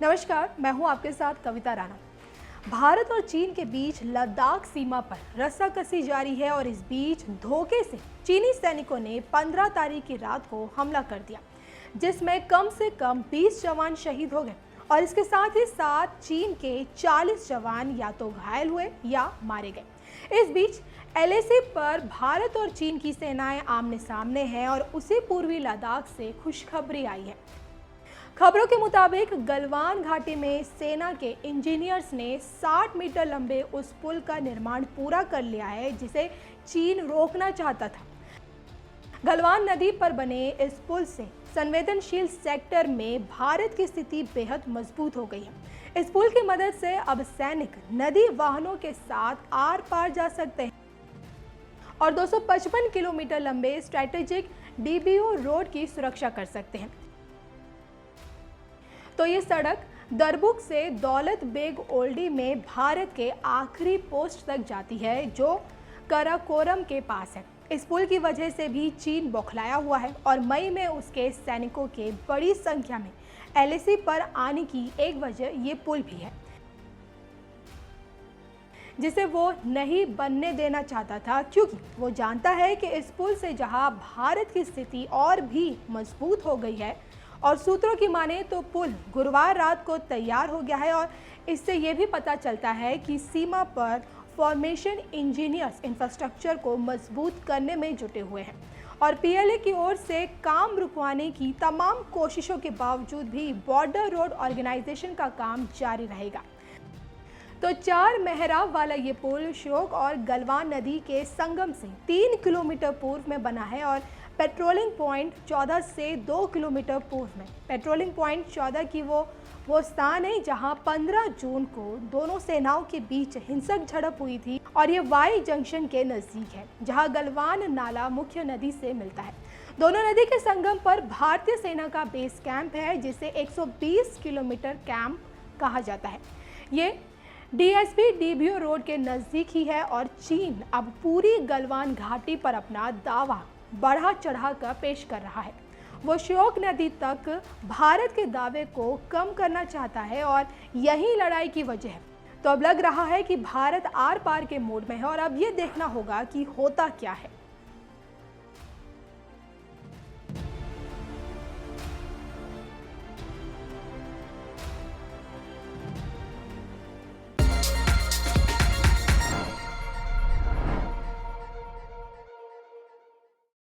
नमस्कार, मैं हूं आपके साथ कविता राणा। भारत और चीन के बीच लद्दाख सीमा पर रस्साकसी जारी है और इस बीच धोखे से चीनी सैनिकों ने 15 तारीख की रात को हमला कर दिया, जिसमें कम से कम 20 जवान शहीद हो गए और इसके साथ ही साथ चीन के 40 जवान या तो घायल हुए या मारे गए। इस बीच एलएसी पर भारत और चीन की सेनाएं आमने सामने हैं और उसी पूर्वी लद्दाख से खुशखबरी आई है। खबरों के मुताबिक गलवान घाटी में सेना के इंजीनियर्स ने 60 मीटर लंबे उस पुल का निर्माण पूरा कर लिया है जिसे चीन रोकना चाहता था। गलवान नदी पर बने इस पुल से संवेदनशील सेक्टर में भारत की स्थिति बेहद मजबूत हो गई है। इस पुल की मदद से अब सैनिक नदी वाहनों के साथ आर पार जा सकते हैं और 255 किलोमीटर लंबे स्ट्रेटेजिक डीबीओ रोड की सुरक्षा कर सकते हैं। तो ये सड़क दरबुक से दौलत बेग ओल्डी में भारत के आखिरी पोस्ट तक जाती है जो कराकोरम के पास है। इस पुल की वजह से भी चीन बौखलाया हुआ है और मई में उसके सैनिकों के बड़ी संख्या में एलएसी पर आने की एक वजह ये पुल भी है, जिसे वो नहीं बनने देना चाहता था, क्योंकि वो जानता है कि इस पुल से जहां भारत की स्थिति और भी मजबूत हो गई है और सूत्रों की माने तो पुल गुरुवार रात को तैयार हो गया है और इससे ये भी पता चलता है कि सीमा पर फॉर्मेशन इंजीनियर्स इंफ्रास्ट्रक्चर को मजबूत करने में जुटे हुए हैं और पीएलए की ओर से काम रुकवाने की तमाम कोशिशों के बावजूद भी बॉर्डर रोड ऑर्गेनाइजेशन का काम जारी रहेगा। तो 4 मेहराब वाला ये पुल श्योक और गलवान नदी के संगम से 3 किलोमीटर पूर्व में बना है और पेट्रोलिंग पॉइंट 14 से 2 किलोमीटर पूर्व में। पेट्रोलिंग पॉइंट 14 की वो स्थान है जहां 15 जून को दोनों सेनाओं के बीच हिंसक झड़प हुई थी और ये वाई जंक्शन के नज़दीक है जहां गलवान नाला मुख्य नदी से मिलता है। दोनों नदी के संगम पर भारतीय सेना का बेस कैंप है जिसे 120 किलोमीटर कैंप कहा जाता है। ये डीएसपी डीबीओ रोड के नज़दीक ही है और चीन अब पूरी गलवान घाटी पर अपना दावा बढ़ा चढ़ा कर पेश कर रहा है। वो श्योक नदी तक भारत के दावे को कम करना चाहता है और यही लड़ाई की वजह है। तो अब लग रहा है कि भारत आर पार के मोड में है और अब ये देखना होगा कि होता क्या है।